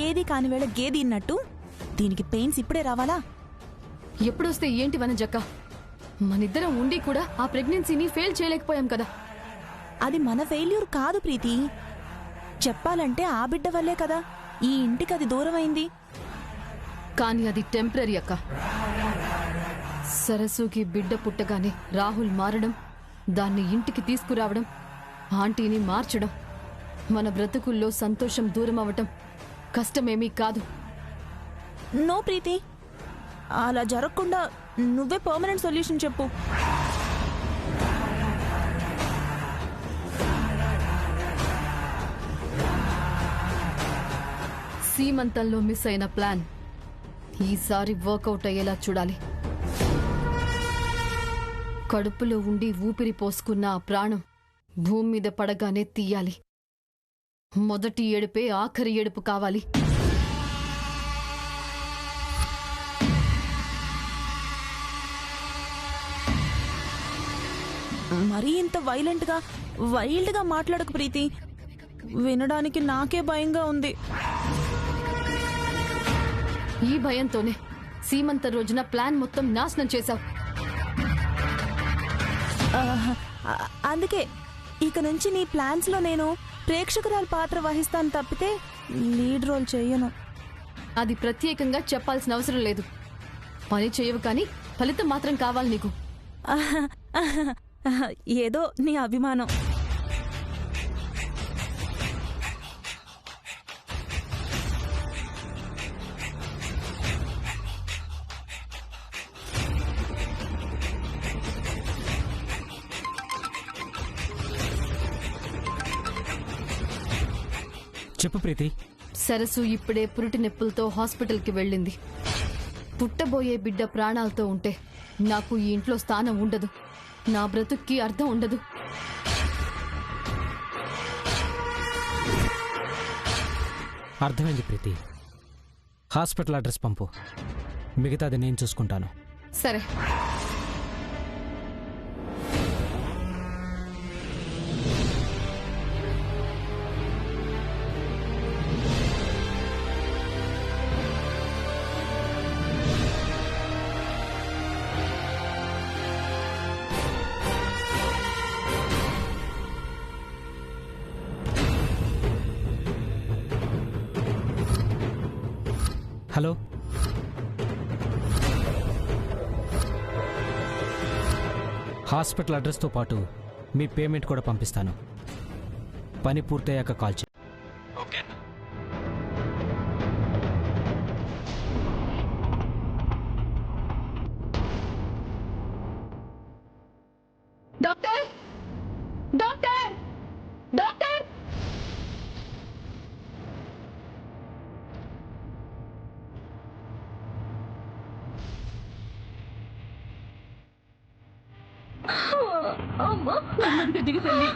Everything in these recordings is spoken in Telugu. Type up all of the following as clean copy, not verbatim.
ఏది కాని వేళ గేది ఇన్నట్టు దీనికి పెయిన్స్ ఇప్పుడే రావాలా? ఎప్పుడొస్తే ఏంటి వనజక్క? మనిద్దరం ఉండి కూడా ఆ ప్రెగ్నెన్సీని ఫెయిల్ చేయలేకపోయాం కదా. అది మన ఫెయిల్యూర్ కాదు ప్రీతి. చెప్పాలంటే ఆ బిడ్డ వల్లే కదా ఈ ఇంటికి అది దూరమైంది. కానీ అది టెంపరీ అక్క. సరస్సుకి బిడ్డ పుట్టగానే రాహుల్ మారడం, దాన్ని ఇంటికి తీసుకురావడం, ఆంటీని మార్చడం, మన బ్రతుకుల్లో సంతోషం దూరం అవటం కష్టమేమీ కాదు. నో ప్రీతి, అలా జరగకుండా నువ్వే పర్మనెంట్ సొల్యూషన్ చెప్పు. సీమంతంలో మిస్ అయిన ప్లాన్ ఈసారి వర్కౌట్ అయ్యేలా చూడాలి. కడుపులో ఉండి ఊపిరి పోసుకున్న ఆ ప్రాణం భూమి మీద పడగానే తీయాలి. మొదటి ఏడుపే ఆఖరి ఏడుపు కావాలి. మరీ ఇంత వైల్డ్గా మాట్లాడకు ప్రీతి. వినడానికి నాకే భయంగా ఉంది. ఈ భయంతోనే సీమంత రోజున ప్లాన్ మొత్తం నాశనం చేశావు. అందుకే ఇక నుంచి నీ ప్లాన్స్ లో నేను ప్రేక్షకురాలు పాత్ర వహిస్తాను తప్పితే లీడ్ రోల్ చేయను. అది ప్రత్యేకంగా చెప్పాల్సిన అవసరం లేదు. పని చేయవు కానీ ఫలితం మాత్రం కావాలి నీకు. ఏదో నీ అభిమానం. చెప్పు ప్రీతి. సరస్సు ఇప్పుడే పురిటి నొప్పులతో హాస్పిటల్కి వెళ్ళింది. పుట్టబోయే బిడ్డ ప్రాణాలతో ఉంటే నాకు ఈ ఇంట్లో స్థానం ఉండదు, నా బ్రతుక్కి అర్థం ఉండదు. అర్థమైంది ప్రీతి. హాస్పిటల్ అడ్రస్ పంపు, మిగతాది నేను చూసుకుంటాను. సరే. హలో, హాస్పిటల్ అడ్రస్తో పాటు మీ పేమెంట్ కూడా పంపిస్తాను. పని పూర్తయ్యాక కాల్ చేయి. ఓకే. Doctor, doctor, doctor. అమ్మా, దిగి తల్లి.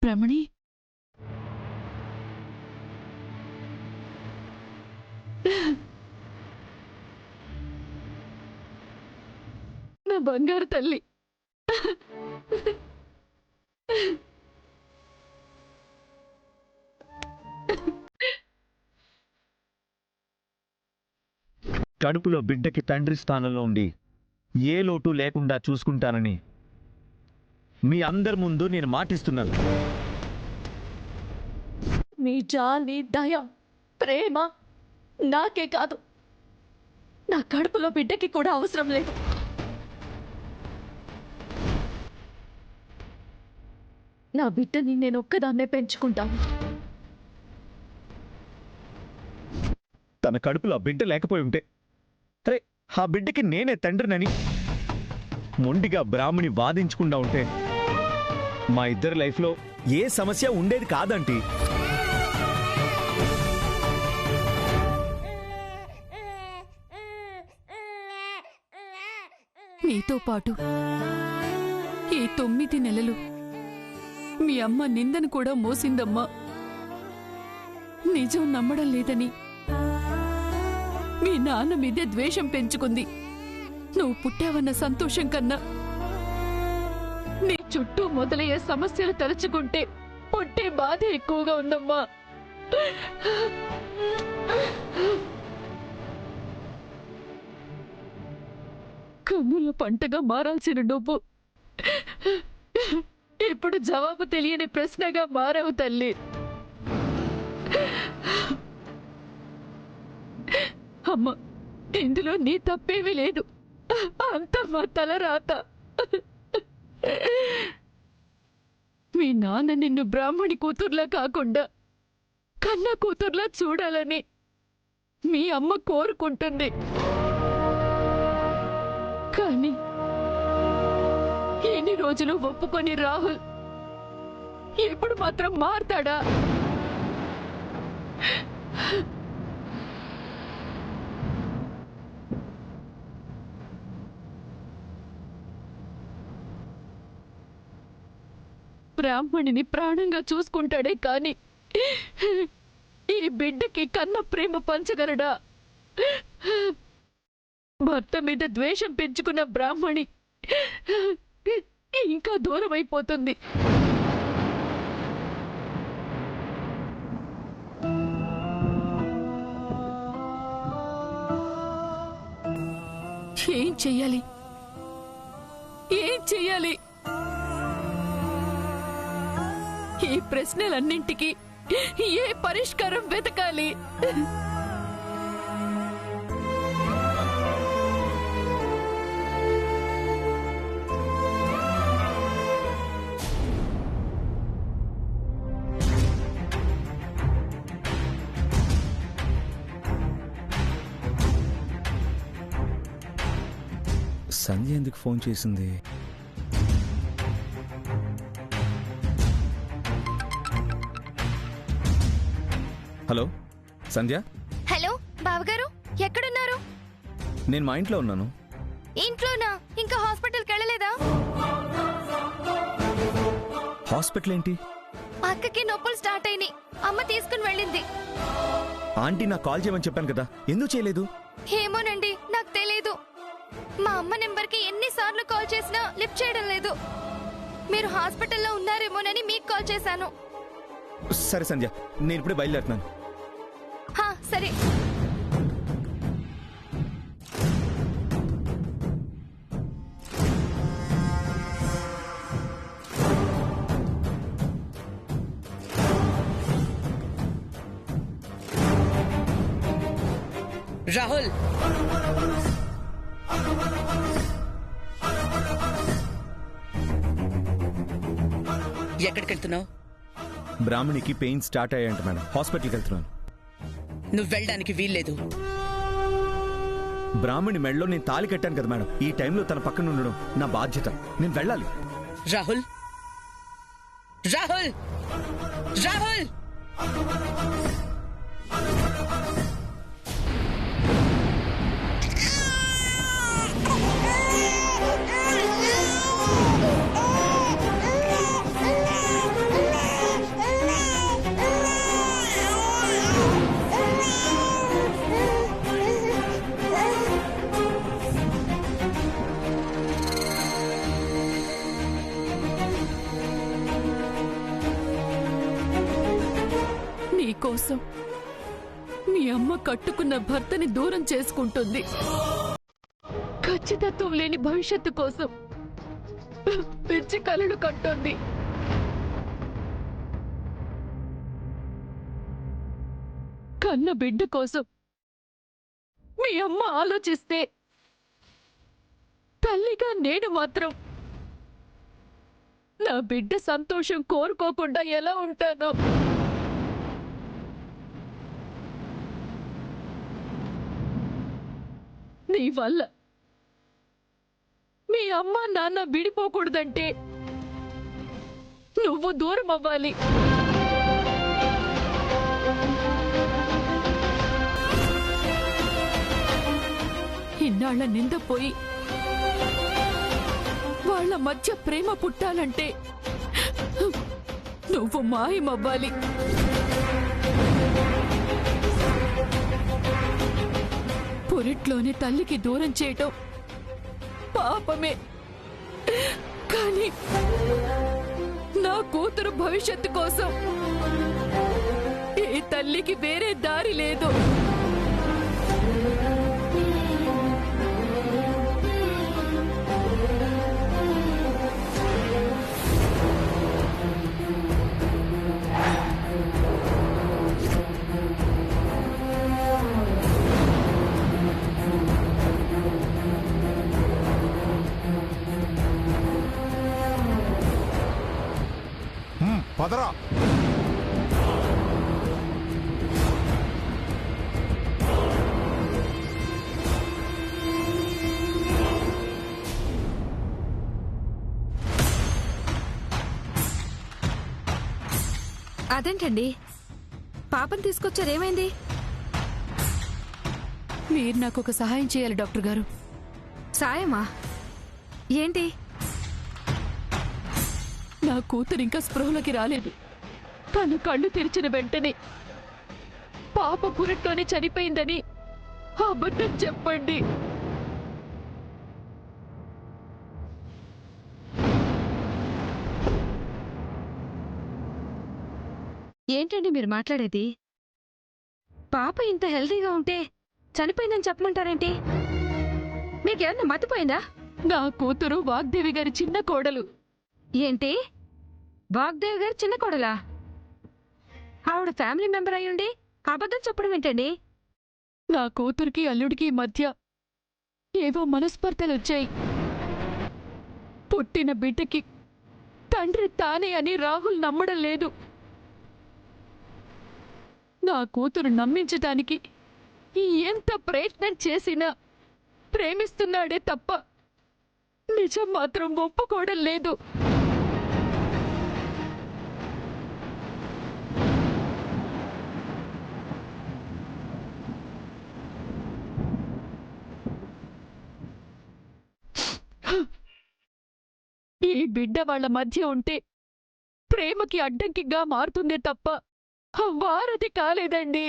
రమణి, నా బంగారు తల్లి. కడుపులో బిడ్డకి తండ్రి స్థానంలో ఉండి ఏ లోటు లేకుండా చూసుకుంటానని మీ అందరి ముందు నేను మాటిస్తున్నాను. నీ జాలి, దయ, ప్రేమ నాకే కాదు, నా కడుపులో బిడ్డకి కూడా అవసరం లేదు. నా బిడ్డని నేను ఒక్కదాన్నే పెంచుకుంటాను. తన కడుపులో ఆ బిడ్డ లేకపోయి ఉంటే అరే ఆ బిడ్డకి నేనే తండ్రినని మొండిగా బ్రాహ్మణి వాదించకుండా ఉంటే మా ఇద్దరి లైఫ్లో ఏ సమస్య ఉండేది కాదంటీ. నీతో పాటు ఈ 9 నెలలు మీ అమ్మ నిందను కూడా మోసిందమ్మా. నిజం నమ్మడం లేదని మీ నాన్న మీదే ద్వేషం పెంచుకుంది. నువ్వు పుట్టావన్న సంతోషం కన్నా నీ చుట్టూ మొదలయ్యే సమస్యలు తలుచుకుంటే పుట్టే బాధ ఎక్కువగా ఉందమ్మా. కన్నుల పంటగా మారాల్సిన నువ్వు ఇప్పుడు జవాబు తెలియని ప్రశ్నగా మారావు తల్లి. అమ్మ, ఇందులో నీ తప్పేమీ లేదు, అంత మా తల రాత. మీ నాన్న నిన్ను బ్రాహ్మణి కూతుర్లా కాకుండా కన్న కూతుర్లా చూడాలని మీ అమ్మ కోరుకుంటుంది. కానీ ఎన్ని రోజులు ఒప్పుకొని రాహుల్ ఇప్పుడు మాత్రం మారతాడా? బ్రాహ్మణిని ప్రాణంగా చూసుకుంటాడే కాని ఈ బిడ్డకి కన్న ప్రేమ పంచగలడా? భర్త మీద ద్వేషం పెంచుకున్న బ్రాహ్మణి ఇంకా దూరం అయిపోతుంది. ఏం చెయ్యాలి? ఏం చెయ్యాలి? ఈ ప్రశ్నలన్నింటికి ఏ పరిష్కారం వెతకాలి? సంధ్య ఎందుకు ఫోన్ చేసింది? హలో సంధ్య. హలో బావగారు, ఎక్కడున్నారు? నేను మా ఇంట్లో ఉన్నాను. ఇంట్లోనా? ఇంకా హాస్పిటల్కి వెళ్ళలేదా? హాస్పిటల్ ఏంటి? అక్కకి నొప్పులు స్టార్ట్ అయినాయి, అమ్మ తీసుకుని వెళ్ళింది. ఆంటీ నాకు కాల్ చేయమని చెప్పాను కదా, ఎందుకు చేయలేదు? ఏమోనండి, నాకు తెలీదు. మా అమ్మ నెంబర్కి ఎన్నిసార్లు కాల్ చేసినా లిఫ్ట్ చేయడం లేదు. మీరు హాస్పిటల్లో ఉన్నారేమోనని మీకు కాల్ చేశాను. సరే సంధ్య, నేను ఇప్పుడే బయలుదేరుతున్నాను. సరే. రాహుల్, ఎక్కడికి వెళ్తున్నావు? బ్రాహ్మణికి పెయిన్ స్టార్ట్ అయ్యాయంట మేడం, హాస్పిటల్కి వెళ్తున్నాను. నువ్వు వెళ్ళడానికి వీల్లేదు. బ్రాహ్మణి మెడలో నేను తాళి కట్టాను కదా మేడం, ఈ టైంలో తన పక్కన ఉండడం నా బాధ్యత, నేను వెళ్ళాలి. రాహుల్, రాహుల్, రాహుల్! కోసం మీ అమ్మ కట్టుకున్న భర్తని దూరం చేసుకుంటుంది. ఖచ్చితత్వం లేని భవిష్యత్తు కోసం పిచ్చి కలలు కంటోంది. కన్న బిడ్డ కోసం మీ అమ్మ ఆలోచిస్తే తల్లిగా నేను మాత్రం నా బిడ్డ సంతోషం కోరుకోకుండా ఎలా ఉంటానో. నీ వల్ల మీ అమ్మ నాన్న విడిపోకూడదంటే నువ్వు దూరం అవ్వాలి. ఇన్నాళ్ల నిందపోయి వాళ్ళ మధ్య ప్రేమ పుట్టాలంటే నువ్వు మాయమవ్వాలి. పురిట్లోనే తల్లికి దూరం చేయటం పాపమే. కానీ నా కూతురు భవిష్యత్తు కోసం ఏ తల్లికి వేరే దారి లేదు. పదరా. అదేంటండి, పాపని తీసుకొచ్చారు, ఏమైంది? మీరు నాకు ఒక సహాయం చేయాలి డాక్టర్ గారు. సాయమా? ఏంటి? నా కూతురు ఇంకా స్పృహలోకి రాలేదు. తను కళ్ళు తెరిచిన వెంటనే పాప పురిట్లోనే చనిపోయిందని అబద్ధం చెప్పండి. ఏంటండి మీరు మాట్లాడేది? పాప ఇంత హెల్తీగా ఉంటే చనిపోయిందని చెప్పమంటారేంటి? మీకేమన్నా మతిపోయిందా? నా కూతురు వాగ్దేవి గారి చిన్న కోడలు. ఏంటి? వాగ్దేవి గారి చిన్న కోడలా? ఆవిడ ఫ్యామిలీ మెంబర్ అయ్యుండి అబద్ధం చెప్పడం ఏంటండి? నా కూతురికి అల్లుడికి మధ్య ఏవో మనస్పర్ధలొచ్చాయి. పుట్టిన బిడ్డకి తండ్రి తానే అని రాహుల్ నమ్మడం లేదు. నా కూతురు నమ్మించటానికి ఎంత ప్రయత్నం చేసినా ప్రేమిస్తున్నాడే తప్ప నిజం మాత్రం ఒప్పుకోవడం లేదు. ఈ బిడ్డ వాళ్ళ మధ్య ఉంటే ప్రేమకి అడ్డంకిగా మారుతుందే తప్ప వారది కాలేదండి.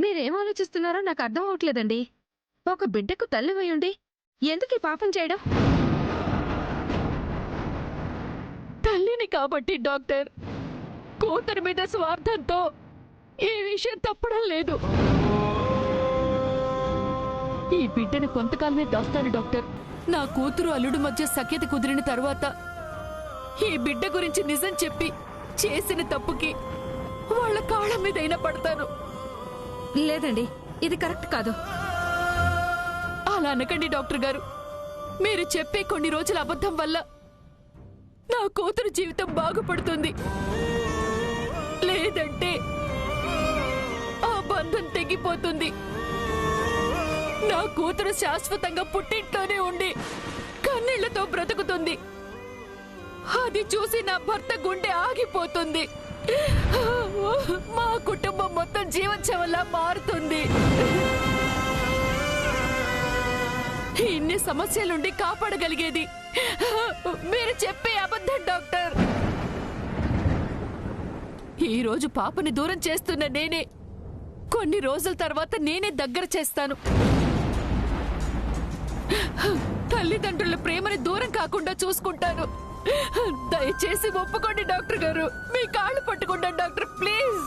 మీరేం ఆలోచిస్తున్నారో నాకు అర్థం అవట్లేదండి. ఒక బిడ్డకు తల్లివై ఉండి ఎందుకు ఈ పాపం చేయడం? తల్లిని కాబట్టి డాక్టర్, కూతురు మీద స్వార్థంతో ఈ విషయం తప్పడం లేదు. ఈ బిడ్డను కొంతకాలమే దాస్తాను డాక్టర్. నా కూతురు అల్లుడు మధ్య సఖ్యత కుదిరిన తర్వాత ఈ బిడ్డ గురించి నిజం చెప్పి చేసిన తప్పుకి వాళ్ళ కాళ్ళ మీదైనా పడతాను. లేదండి, ఇది కరెక్ట్ కాదు. అలా అనకండి డాక్టర్ గారు. మీరు చెప్పే కొన్ని రోజుల అబద్ధం వల్ల నా కూతురు జీవితం బాగుపడుతుంది. లేదంటే ఆ బంధం తెగిపోతుంది. నా కూతురు శాశ్వతంగా పుట్టింట్లోనే ఉండి కన్నీళ్లతో బ్రతుకుతుంది. అది చూసి నా భర్త గుండె ఆగిపోతుంది. మా కుటుంబం మొత్తం జీవోత్సవంలా మారుతుంది. ఇన్ని సమస్యల నుండి కాపాడగలిగేది మీరు చెప్పే అబద్ధం డాక్టర్. ఈ రోజు పాపని దూరం చేస్తున్న నేనే కొన్ని రోజుల తర్వాత నేనే దగ్గర చేస్తాను. తల్లిదండ్రుల ప్రేమని దూరం కాకుండా చూసుకుంటాను. దయచేసి ఒప్పుకోండి డాక్టర్ గారు, మీ కాళ్ళు పట్టుకుంటాను డాక్టర్, ప్లీజ్.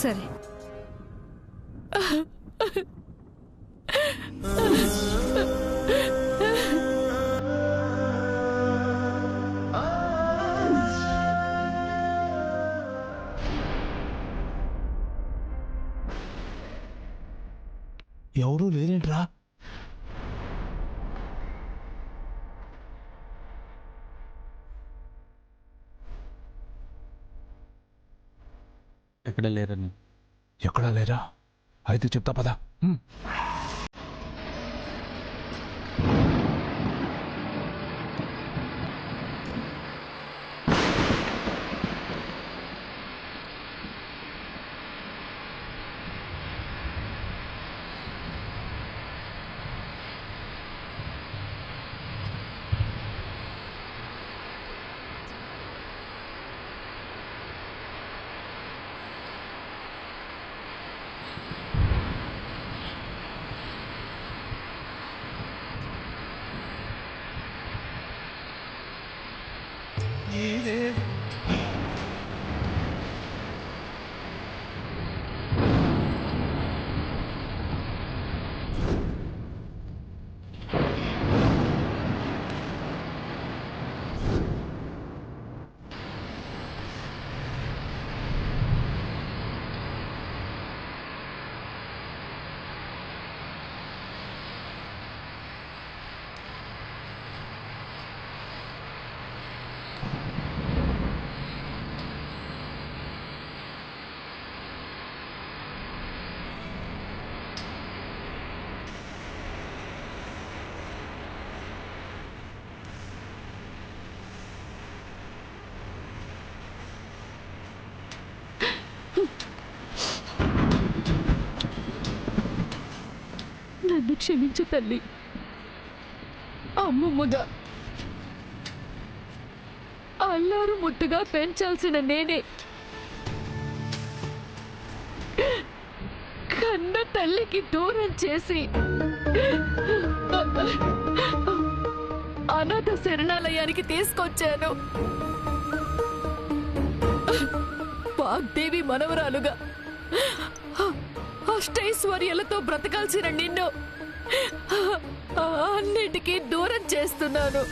సరే, ఎవరూ లేరేంట్రా? ఎక్కడ లేరని. ఎక్కడా లేరా? అయితే చెప్తా పదా. నన్ను క్షమించు తల్లి. అమ్మమ్మగా అల్లారు ముద్దుగా పెంచాల్సిన నేనే కన్న తల్లికి దూరం చేసి అనాథ శరణాలయానికి తీసుకొచ్చాను. వాగ్దేవి మనవరాలుగా అష్టైశ్వర్యాలతో బ్రతకాల్సిన నిన్ను అన్నిటికీ దూరం చేస్తున్నాను.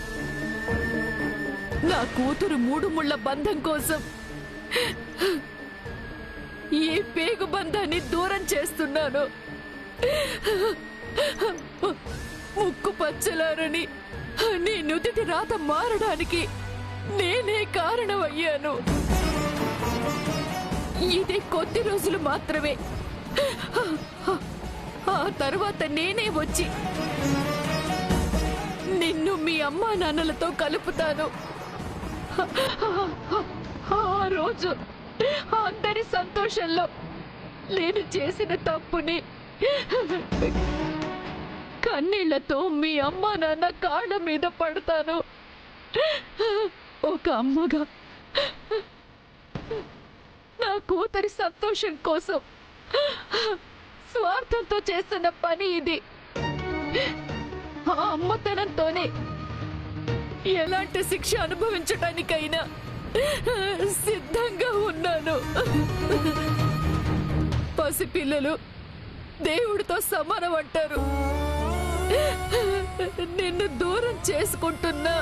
నా కూతురు 3 ముళ్ళ బంధం కోసం ఈ పేగు బంధాన్ని దూరం చేస్తున్నాను. ముక్కు పచ్చలారని నీ నుదిటి రాత మారడానికి నేనే కారణమయ్యాను. ఇది కొద్ది రోజులు మాత్రమే. ఆ తర్వాత నేనే వచ్చి నిన్ను మీ అమ్మా నాన్నలతో కలుపుతాను. ఆ రోజు అందరి సంతోషంలో నేను చేసిన తప్పుని కన్నీళ్లతో మీ అమ్మా నాన్న కాళ్ళ మీద పడతాను. ఒక అమ్మగా నా కూతురి సంతోషం కోసం స్వార్థంతో చేస్తున్న పని ఇది. ఆ అమ్మతనంతోనే ఎలాంటి శిక్ష అనుభవించడానికైనా సిద్ధంగా ఉన్నాను. పసిపిల్లలు దేవుడితో సమానం అంటారు. నిన్ను దూరం చేసుకుంటున్నా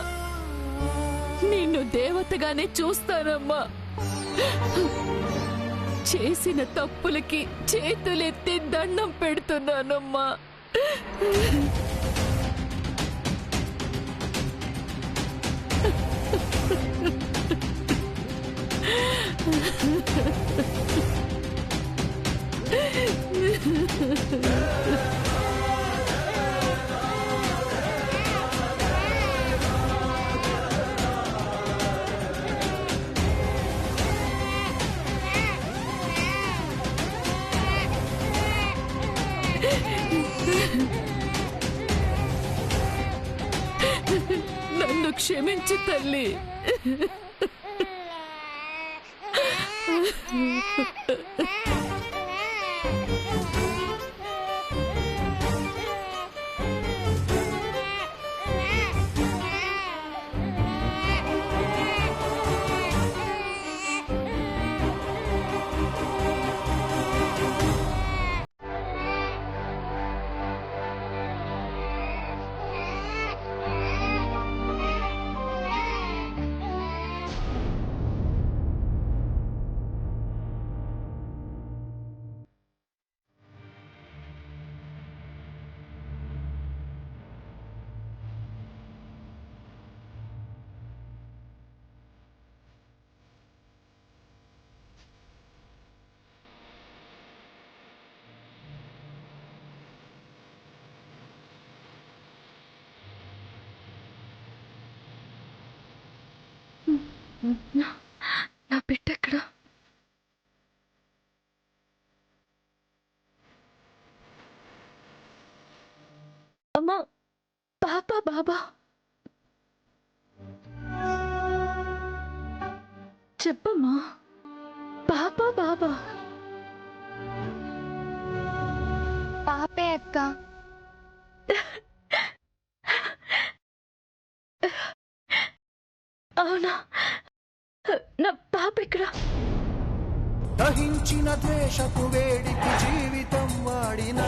నిన్ను దేవతగానే చూస్తానమ్మా. చేసిన తప్పులకి చేతులెత్తి దండం పెడుతున్నానమ్మా. నన్ను క్షమించు తల్లి. నా బిడ్డ ఎక్కడ? అమ్మా, బాబా బాబా చెప్పమ్మా. బాబా బాబా పాపే అక్క. అవునా? నా పాప ఎక్కడ? దహించిన ద్వేషపు వేడికి జీవితం వాడిన